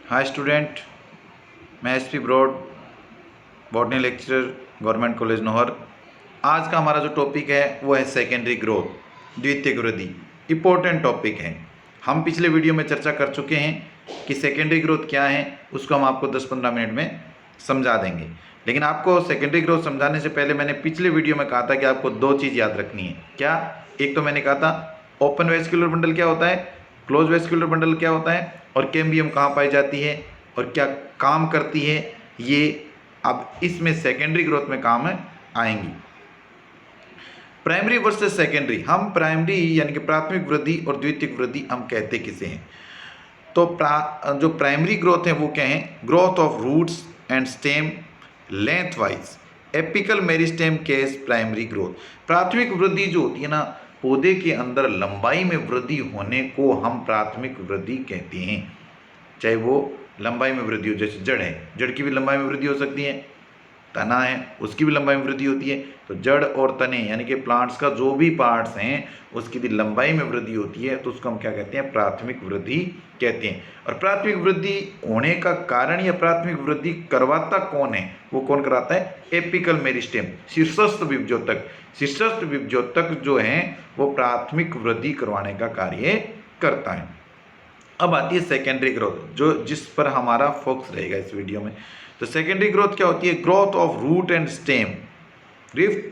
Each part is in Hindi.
हाय स्टूडेंट, मैं एसपी ब्रॉड, botany lecturer, government college Nohar. आज का हमारा जो टॉपिक है वो है सेकेंडरी ग्रोथ, द्वितीयक वृद्धि। इम्पोर्टेंट टॉपिक है। हम पिछले वीडियो में चर्चा कर चुके हैं कि सेकेंडरी ग्रोथ क्या है, उसको हम आपको 10-15 मिनट में समझा देंगे। लेकिन आपको सेकेंडरी ग्रोथ समझाने से पहले मैंने पिछले वीडियो में कहा था कि आपको दो चीज़ याद रखनी है। क्या? एक तो मैंने कहा था ओपन वेस्कुलर बंडल क्या होता है, क्लोज वेस्कुलर बंडल क्या होता है, और कैम्बियम कहाँ पाई जाती है और क्या काम करती है, ये अब इसमें सेकेंडरी ग्रोथ में काम आएंगी। प्राइमरी वर्सेस सेकेंडरी, हम प्राइमरी यानी कि प्राथमिक वृद्धि और द्वितीयक वृद्धि हम कहते किसे हैं? तो जो प्राइमरी ग्रोथ है वो क्या है? Growth of roots and stem length wise apical meristem case primary growth. प्राथमिक वृद्धि जो होती है ना, पौधे के अंदर लंबाई में वृद्धि होने को हम प्राथमिक वृद्धि कहते हैं। चाहे वो लंबाई में वृद्धि हो, जैसे जड़ है, जड़ की भी लंबाई में वृद्धि हो सकती है, तना है उसकी भी लंबाई में वृद्धि होती है। तो जड़ और तने यानी कि प्लांट्स का जो भी पार्ट्स हैं उसकी भी लंबाई में वृद्धि होती है, तो उसको हम क्या कहते हैं? प्राथमिक वृद्धि कहते हैं। और प्राथमिक वृद्धि होने का कारण या प्राथमिक वृद्धि करवाता कौन है? वो कौन कराता है? Apical meristem, शीर्षस्थ विभज्योतक। शीर्षस्थ विभज्योतक जो है वो प्राथमिक वृद्धि करवाने का कार्य करता है। अब आती है सेकेंडरी ग्रोथ, जो जिस पर हमारा फोकस रहेगा इस वीडियो में। तो सेकेंडरी ग्रोथ क्या होती है? Growth of root and stem rift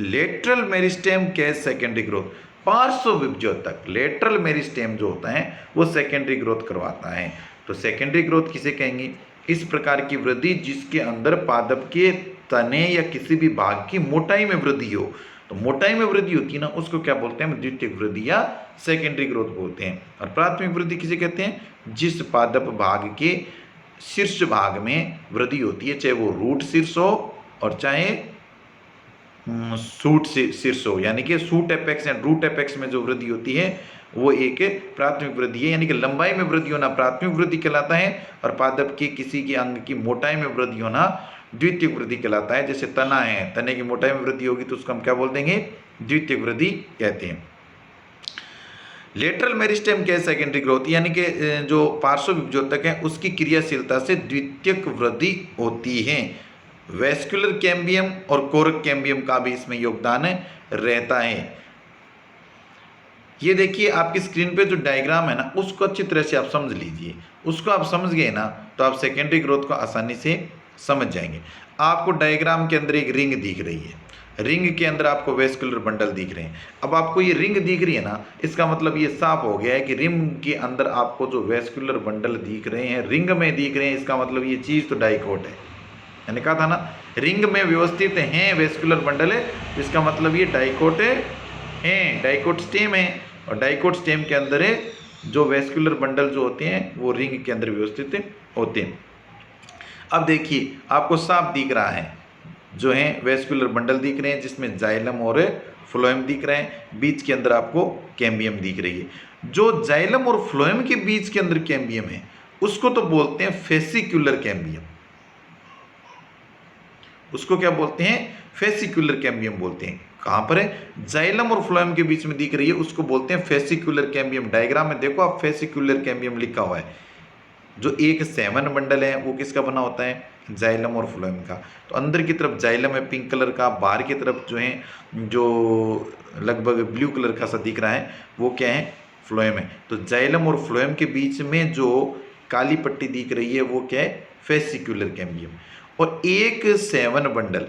lateral meristem case secondary growth. पार्श्व विभज्योतक लेटरल मेरिस्टेम जो होता है वो सेकेंडरी ग्रोथ करवाता है। तो सेकेंडरी ग्रोथ किसे कहेंगे? इस प्रकार की वृद्धि जिसके अंदर पादप के तने या किसी भी भाग की मोटाई में वृद्धि हो। तो मोटाई में वृद्धि होती है ना, उसको क्या बोलते हैं? द्वितीयक वृद्धि या सेकेंडरी ग्रोथ बोलते हैं। और प्राथमिक वृद्धि किसे कहते हैं? जिस पादप भाग के शीर्ष भाग में वृद्धि होती है, चाहे वो रूट शीर्ष हो और चाहे सूट शीर्ष हो, यानी कि shoot apex and root apex में जो वृद्धि होती है वो एक प्राथमिक वृद्धि है। यानी कि लंबाई में वृद्धि होना प्राथमिक वृद्धि कहलाता है, और पादप के किसी के अंग की मोटाई में वृद्धि होना द्वितीयक वृद्धि कहलाता है। जैसे तना है, तने की मोटाई में वृद्धि होगी तो उसको हम क्या बोल देंगे? द्वितीयक वृद्धि कहते हैं। लेटरल मेरिस्टेम के सेकेंडरी ग्रोथ, यानी कि जो पार्श्व विभज्योतक है उसकी क्रियाशीलता से द्वितीयक वृद्धि होती है। वेस्कुलर कैम्बियम और कोरक कैम्बियम का भी इसमें योगदान रहता है। ये देखिए आपकी स्क्रीन पे जो डायग्राम है ना, उसको अच्छी तरह से आप समझ लीजिए। उसको आप समझ गए ना तो आप सेकेंडरी ग्रोथ को आसानी से समझ जाएंगे। आपको डायग्राम के अंदर एक रिंग दिख रही है, रिंग के अंदर आपको वेस्कुलर बंडल दिख रहे हैं। अब आपको ये रिंग दिख रही है ना, इसका मतलब ये साफ हो गया है कि रिंग के अंदर आपको जो वेस्कुलर बंडल दिख रहे हैं, रिंग में दिख रहे हैं, इसका मतलब ये चीज़ तो डाइकोट है। मैंने कहा था ना, रिंग में व्यवस्थित हैं वेस्कुलर बंडल है, इसका मतलब ये डाइकोट है, डाइकोट स्टेम है। और डाइकोट स्टेम के अंदर है जो वेस्कुलर बंडल जो होते हैं वो रिंग के अंदर व्यवस्थित होते हैं। अब देखिए आपको साफ दिख रहा है, जो है वेस्कुलर बंडल दिख रहे हैं जिसमें जाइलम और फ्लोएम दिख रहे हैं, बीच के अंदर आपको कैम्बियम दिख रही है। जो जाइलम और फ्लोएम के बीच के अंदर कैम्बियम है उसको तो बोलते हैं फेसिक्युलर कैम्बियम। उसको क्या बोलते हैं? फेसिक्युलर कैम्बियम बोलते हैं। कहां पर है? जाइलम और फ्लोएम के बीच में दिख रही है, उसको बोलते हैं फेसिक्युलर कैम्बियम। डायग्राम में देखो आप, फेसिक्युलर कैम्बियम लिखा हुआ है। जो एक 7 बंडल है वो किसका बना होता है? जाइलम और फ्लोएम का। तो अंदर की तरफ जाइलम है पिंक कलर का, बाहर की तरफ जो है जो लगभग ब्लू कलर का सा दिख रहा है वो क्या है? फ्लोएम है। तो जाइलम और फ्लोएम के बीच में जो काली पट्टी दिख रही है वो क्या है? फेसिक्युलर कैम्बियम। और एक 7 बंडल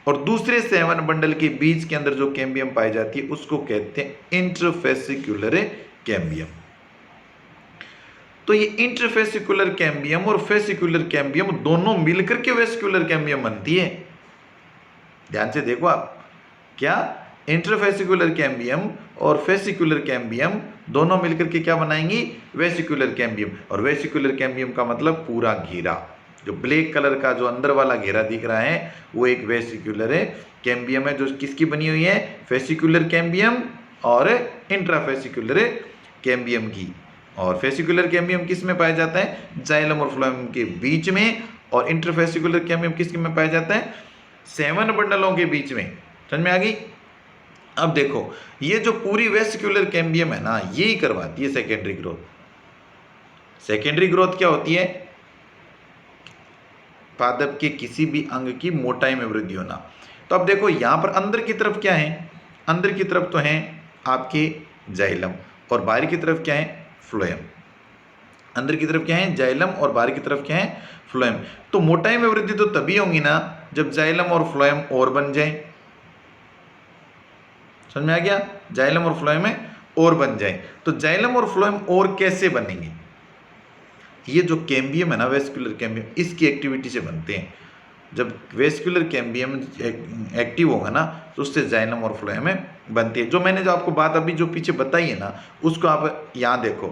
और दूसरे 7 बंडल के बीच के अंदर जो कैम्बियम पाई जाती है उसको कहते हैं इंटरफेसिक्युलर कैम्बियम। तो ये इंटरफेसिकुलर कैम्बियम और फेसिकुलर कैम्बियम दोनों मिलकर के वेस्कुलर कैम्बियम बनती है। ध्यान से देखो आप, क्या इंटरफेसिकुलर कैम्बियम और फेसिकुलर कैम्बियम दोनों मिलकर के क्या बनाएंगी? Vesicular cambium. और वेसिकुलर कैम्बियम का मतलब पूरा घेरा, जो ब्लैक कलर का जो अंदर वाला घेरा दिख रहा है वो एक वेसिकुलर कैम्बियम है, जो किसकी बनी हुई है? फेसिकुलर कैम्बियम और इंट्राफेसिकुलर कैम्बियम की। और फेसिकुलर कैम्बियम किस में पाया जाता है? जाइलम और फ्लोएम के बीच में। और इंटरफेसिकुलर कैम्बियम किस में पाया जाता है? 7 बंडलों के बीच में। समझ में आ गई? अब देखो ये जो पूरी वेसिकुलर कैम्बियम है ना, यही करवाती है सेकेंडरी ग्रोथ। सेकेंडरी ग्रोथ क्या होती है? पादप के किसी भी अंग की मोटाई में वृद्धि होना। तो अब देखो यहाँ पर अंदर की तरफ क्या है? अंदर की तरफ तो है आपके जाइलम और बाहर की तरफ क्या है? फ्लोएम। अंदर की तरफ क्या है? जाइलम और बाहर की तरफ क्या है? फ्लोएम। तो मोटाई में वृद्धि तो तभी होगी ना जब जाइलम और फ्लोएम और बन जाए। समझ में आ गया? जाइलम और फ्लोएम में और बन जाए। तो जाइलम और फ्लोएम और कैसे बनेंगे? ये जो कैम्बियम है ना, वेस्कुलर कैम्बियम, इसकी एक्टिविटी से बनते हैं। जब वेस्कुलर कैम्बियम एक्टिव होगा ना तो उससे जाइलम और फ्लोएम में बनती है। जो मैंने जो आपको बात अभी जो पीछे बताई है ना, उसको आप यहाँ देखो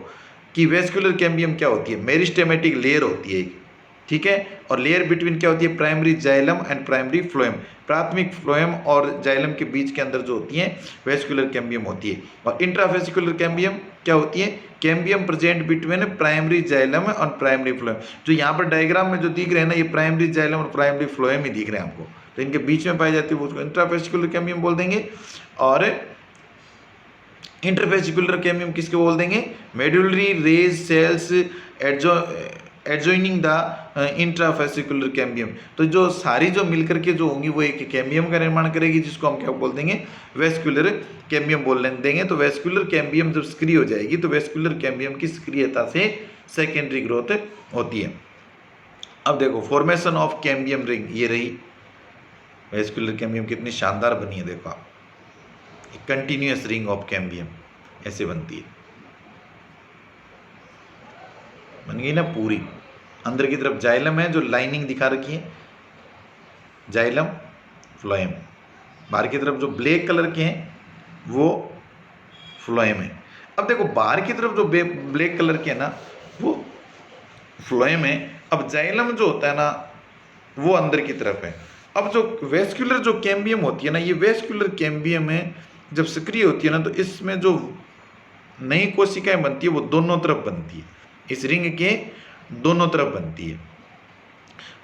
कि वेस्कुलर कैम्बियम क्या होती है? मेरिस्टेमेटिक लेयर होती है एक, ठीक है। और लेयर बिटवीन क्या होती है? Primary xylem and primary phloem. प्राथमिक फ्लोएम और जाइलम के बीच के अंदर जो होती है वेस्कुलर कैम्बियम होती है। और इंट्रावेस्कुलर कैम्बियम क्या होती है? Cambium present between primary xylem और प्राइमरी फ्लोएम। जो यहाँ पर डायग्राम में जो दिख रहे हैं ना, ये प्राइमरी जाइलम और प्राइमरी फ्लोएम ही दिख रहे हैं आपको। तो इनके बीच में पाई जाती है वो उसको इंट्रावेस्कुलर कैम्बियम बोल देंगे। और इंटरवेस्कुलर कैम्बियम किसको बोल देंगे? Medullary rays cells adjoining the intravascular cambium. तो जो सारी जो मिलकर के जो होंगी वो एक कैम्बियम का निर्माण करेगी, जिसको हम क्या बोल देंगे? वेस्कुलर कैम्बियम बोल देंगे। तो वेस्कुलर कैम्बियम जब सक्रिय हो जाएगी तो वेस्कुलर कैम्बियम की सक्रियता से सेकेंडरी ग्रोथ होती है। अब देखो फॉर्मेशन ऑफ कैम्बियम रिंग, ये रही वेस्कुलर कैम्बियम, कितनी शानदार बनी है देखो आप। कंटिन्यूअस रिंग ऑफ कैम्बियम ऐसे बनती है, बन गई ना पूरी। अंदर की तरफ जाइलम है जो लाइनिंग दिखा रखी है, जाइलम फ्लोएम। बाहर की तरफ जो ब्लैक कलर के हैं वो फ्लोएम है। अब देखो बाहर की तरफ जो ब्लैक कलर के है ना वो फ्लोएम है। अब जाइलम जो होता है ना वो अंदर की तरफ है। अब जो वेस्कुलर जो कैम्बियम होती है ना, ये वेस्कुलर कैम्बियम है जब सक्रिय होती है ना तो इसमें जो नई कोशिकाएं बनती है वो दोनों तरफ बनती है, इस रिंग के दोनों तरफ बनती है।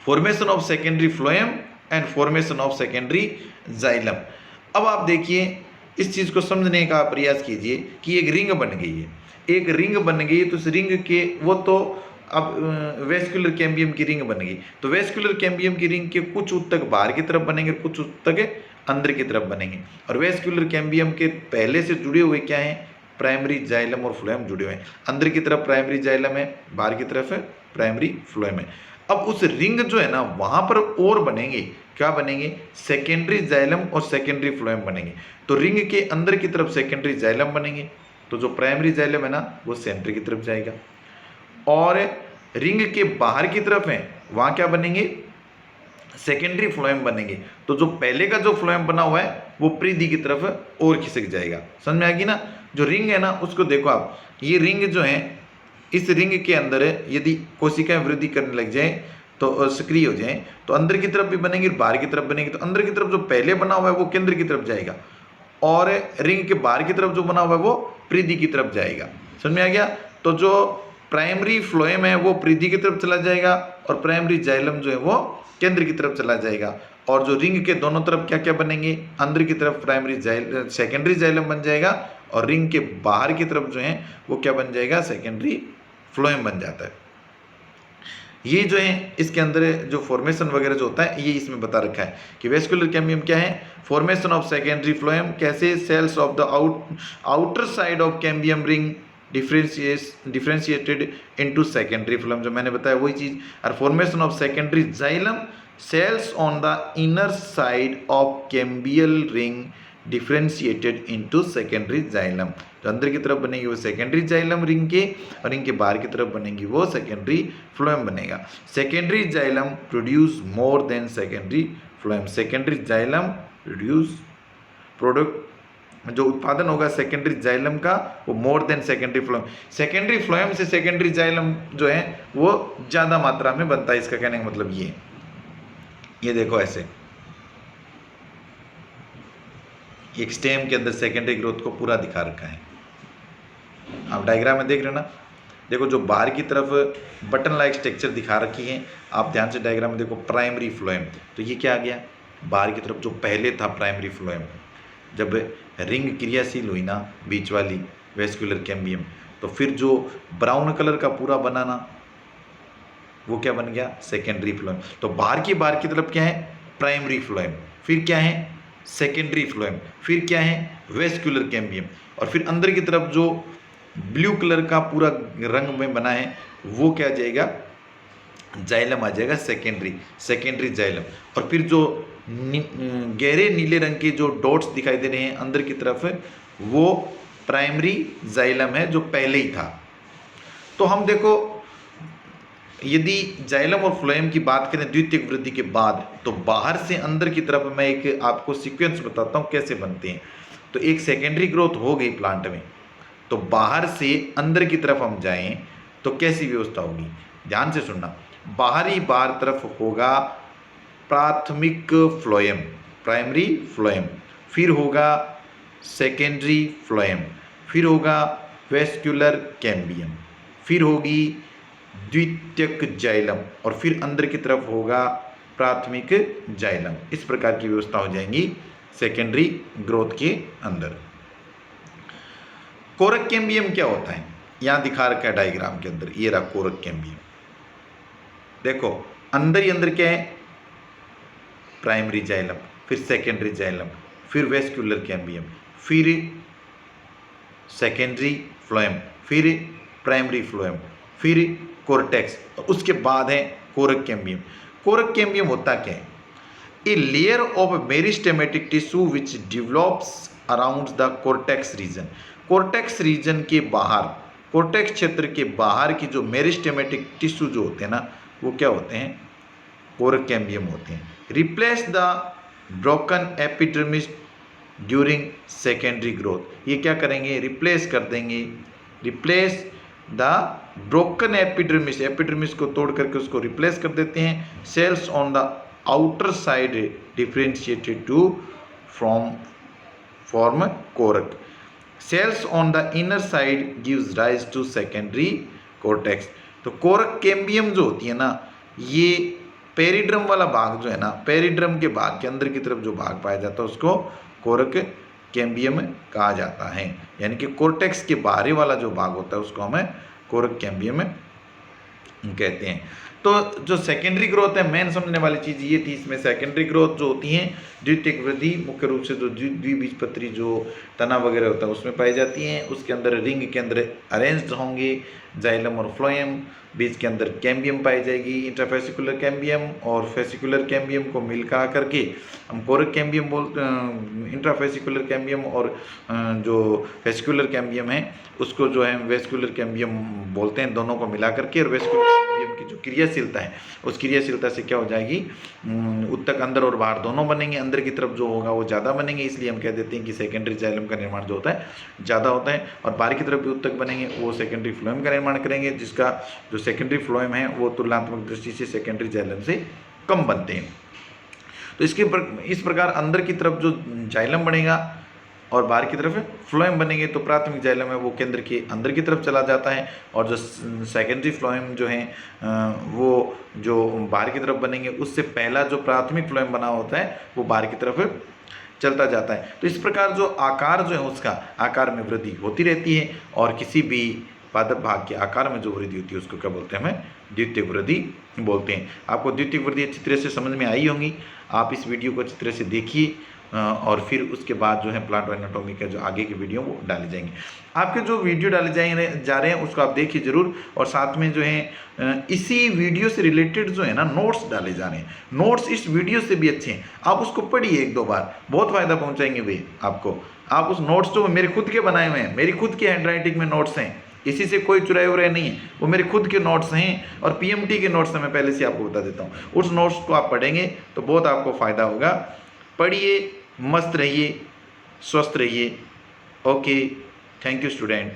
Formation of secondary phloem and formation of secondary xylem. अब आप देखिए इस चीज को समझने का प्रयास कीजिए कि एक रिंग बन गई है, एक रिंग बन गई है तो उस रिंग के वो तो अब वेस्कुलर कैम्बियम की रिंग बन गई। तो वेस्कुलर कैम्बियम की रिंग के कुछ उत्तक बाहर की तरफ बनेंगे, कुछ उत्तक अंदर की तरफ बनेंगे। और वेस्कुलर कैम्बियम के पहले से जुड़े हुए क्या हैं? प्राइमरी जाइलम और फ्लोएम जुड़े हुए हैं। अंदर की तरफ प्राइमरी जाइलम है, बाहर की तरफ है प्राइमरी फ्लोएम है। अब उस रिंग जो है ना वहां पर और बनेंगे, क्या बनेंगे? सेकेंडरी जाइलम और सेकेंडरी फ्लोएम बनेंगे। तो रिंग के अंदर की तरफ सेकेंडरी जाइलम बनेंगे, तो जो प्राइमरी जाइलम है ना वो सेंटर की तरफ जाएगा। और रिंग के बाहर की तरफ है वहां क्या बनेंगे? सेकेंडरी फ्लोएम बनेंगे। तो जो पहले का जो फ्लोएम बना हुआ है वो परिधि की तरफ और खिसक जाएगा। समझ में आ गई ना? जो रिंग है ना उसको देखो आप, ये रिंग जो है इस रिंग के अंदर यदि कोशिकाएं वृद्धि करने लग जाए तो सक्रिय हो जाए तो अंदर की तरफ भी बनेंगे, बाहर की तरफ बनेंगे। तो अंदर की तरफ जो पहले बना हुआ है वो केंद्र की तरफ जाएगा और रिंग के बाहर की तरफ जो बना हुआ है वो परिधि की तरफ जाएगा। समझ में आ गया? तो जो प्राइमरी फ्लोएम है वो परिधि की तरफ चला जाएगा और प्राइमरी जाइलम जो है वो केंद्र की तरफ चला जाएगा। और जो रिंग के दोनों तरफ क्या क्या बनेंगे? अंदर की तरफ सेकेंडरी जाइलम बन जाएगा और रिंग के बाहर की तरफ जो है वो क्या बन जाएगा? सेकेंडरी फ्लोएम बन जाता है। ये जो है इसके अंदर जो फॉर्मेशन वगैरह जो होता है ये इसमें बता रखा है कि वेस्कुलर कैम्बियम क्या है? Formation of secondary phloem. कैसे? Cells of the outer side of cambium ring differentiated into secondary phloem, जो मैंने बताया वही चीज। और formation of secondary xylem, cells on the inner side of cambial ring differentiated into secondary xylem. जो अंदर की तरफ बनेगी वो सेकेंडरी जाइलम रिंग के, और रिंग के बाहर की तरफ बनेगी वो सेकेंडरी फ्लोएम बनेगा। Secondary xylem produce more than secondary phloem. Secondary xylem produce product जो उत्पादन होगा सेकेंडरी जाइलम का वो more than secondary phloem. Secondary phloem से सेकेंडरी जाइलम जो है वो ज्यादा मात्रा में बनता है। इसका कहने का मतलब ये देखो ऐसे एक स्टेम के अंदर सेकेंडरी ग्रोथ को पूरा दिखा रखा है। आप डायग्राम में देख रहे हो ना, देखो जो बाहर की तरफ बटन लाइक स्ट्रक्चर दिखा रखी है, आप ध्यान से डायग्राम में देखो प्राइमरी फ्लोएम। तो ये क्या आ गया? बाहर की तरफ जो पहले था प्राइमरी फ्लोएम, जब रिंग क्रियाशील हुई ना बीच वाली वेस्कुलर कैम्बियम, तो फिर जो ब्राउन कलर का पूरा बनाना वो क्या बन गया, सेकेंडरी फ्लोएम। तो बाहर की तरफ क्या है, प्राइमरी फ्लोएम, फिर क्या है, सेकेंडरी फ्लोएम, फिर क्या है, वेस्कुलर कैम्बियम, और फिर अंदर की तरफ जो ब्लू कलर का पूरा रंग में बना है वो क्या आ जाएगा, जाइलम आ जाएगा, सेकेंडरी जाइलम। और फिर जो गहरे नीले रंग के जो डॉट्स दिखाई दे रहे हैं अंदर की तरफ वो प्राइमरी जाइलम है जो पहले ही था। तो हम देखो यदि जाइलम और फ्लोएम की बात करें द्वितीयक वृद्धि के बाद, तो बाहर से अंदर की तरफ मैं एक आपको सीक्वेंस बताता हूँ कैसे बनते हैं। तो एक सेकेंडरी ग्रोथ हो गई प्लांट में, तो बाहर से अंदर की तरफ हम जाएं तो कैसी व्यवस्था होगी, ध्यान से सुनना। बाहर तरफ होगा प्राथमिक फ्लोएम, प्राइमरी फ्लोएम, फिर होगा सेकेंडरी फ्लोएम, फिर होगा वेस्कुलर कैम्बियम, फिर होगी द्वितीयक जाइलम, और फिर अंदर की तरफ होगा प्राथमिक जाइलम। इस प्रकार की व्यवस्था हो जाएंगी सेकेंडरी ग्रोथ के अंदर। कोरक कैम्बियम क्या होता है, यहां दिखा रखा है डायग्राम के अंदर, ये रहा कोरक कैम्बियम। देखो अंदर ही अंदर क्या है, प्राइमरी जाइलम, फिर सेकेंडरी जाइलम, फिर वेस्कुलर कैम्बियम, फिर सेकेंडरी फ्लोएम, फिर प्राइमरी फ्लोएम, फिर कोर्टेक्स, उसके बाद है कोरक कैम्बियम। कोरक कैम्बियम होता क्या है, a layer of meristematic tissue which develops around the cortex region. Cortex region के बाहर, कोर्टेक्स क्षेत्र के बाहर की जो मेरिस्टेमेटिक टिश्यू जो होते हैं ना वो क्या होते हैं, कोरक कैम्बियम होते हैं। Replace the broken epidermis during secondary growth, ये क्या करेंगे, रिप्लेस कर देंगे, replace the broken epidermis, epidermis को तोड़ करके उसको रिप्लेस कर देते हैं। Cells on the outer side differentiated to form cork, cells on the inner side gives rise to secondary cortex. तो कोरक कैम्बियम जो होती है ना, ये पेरिड्रम वाला भाग जो है ना, पेरिड्रम के भाग के अंदर की तरफ जो भाग पाया जाता है उसको कोरक कैम्बियम कहा जाता है। यानी कि कोर्टेक्स के बाहरी वाला जो भाग होता है उसको हमें कोरक कैम्बियम कहते हैं। तो जो सेकेंडरी ग्रोथ है, मेन समझने वाली चीज़ ये थी इसमें, सेकेंडरी ग्रोथ जो होती है द्वितीयक वृद्धि मुख्य रूप से जो द्विबीजपत्री जो तना वगैरह होता है उसमें पाई जाती हैं। उसके अंदर रिंग के अंदर अरेंज्ड होंगे जाइलम और फ्लोएम, बीज के अंदर कैम्बियम पाई जाएगी, इंट्राफेसिकुलर कैम्बियम और फेसिकुलर कैम्बियम को मिलकर करके हम कोरक कैम्बियम बोलते, इंट्राफेसिकुलर कैम्बियम और जो फेसिकुलर कैम्बियम है उसको जो है वेस्कुलर कैम्बियम बोलते हैं। दोनों को मिला करके और वेस्कुलर कैम्बियम की जो क्रियाशीलता है उस क्रियाशीलता से क्या हो जाएगी, उत्तक अंदर और बाहर दोनों बनेंगे, अंदर की तरफ जो होगा वो ज़्यादा बनेंगे, इसलिए हम कह देते हैं कि सेकेंडरी जाइलम का निर्माण जो होता है ज़्यादा होता है, और बाहर की तरफ भी उत्तक बनेंगे वो सेकेंडरी फ्लोएम का निर्माण करेंगे, जिसका जो सेकेंडरी फ्लोएम है वो तुलनात्मक दृष्टि से सेकेंडरी जाइलम से कम बनते हैं। तो इस प्रकार अंदर की तरफ जो जाइलम बनेगा और बाहर की तरफ फ्लोएम बनेंगे, तो प्राथमिक जाइलम है वो केंद्र के अंदर की तरफ चला जाता है, और जो सेकेंडरी फ्लोएम जो है वो जो बाहर की तरफ बनेंगे उससे पहला जो प्राथमिक फ्लोएम बना होता है वो बाहर की तरफ चलता जाता है। तो इस प्रकार जो आकार जो है उसका आकार में वृद्धि होती रहती है, और किसी भी पादप भाग के आकार में जो वृद्धि होती है उसको क्या बोलते हैं, हमें द्वितीयक वृद्धि बोलते हैं। आपको द्वितीयक वृद्धि अच्छी तरह से समझ में आई होंगी, आप इस वीडियो को अच्छी तरह से देखिए और फिर उसके बाद जो है प्लांट एनाटॉमी का जो आगे की वीडियो वो डाले जाएंगे। आपके जो वीडियो डाले जा रहे हैं उसको आप देखिए ज़रूर, और साथ में जो है इसी वीडियो से रिलेटेड जो है ना नोट्स डाले जा रहे हैं, नोट्स इस वीडियो से भी अच्छे हैं, आप उसको पढ़िए एक दो बार, बहुत फ़ायदा पहुँचाएंगे वे आपको। आप उस नोट्स जो मेरे खुद के बनाए हुए हैं, मेरी खुद की हैंड राइटिंग में नोट्स हैं, इसी से कोई चुराए उराए नहीं है, वो मेरे खुद के नोट्स हैं, और पीएमटी के नोट्स हैं, मैं पहले से आपको बता देता हूँ। उस नोट्स को आप पढ़ेंगे तो बहुत आपको फ़ायदा होगा। पढ़िए, मस्त रहिए, स्वस्थ रहिए। Okay, thank you student.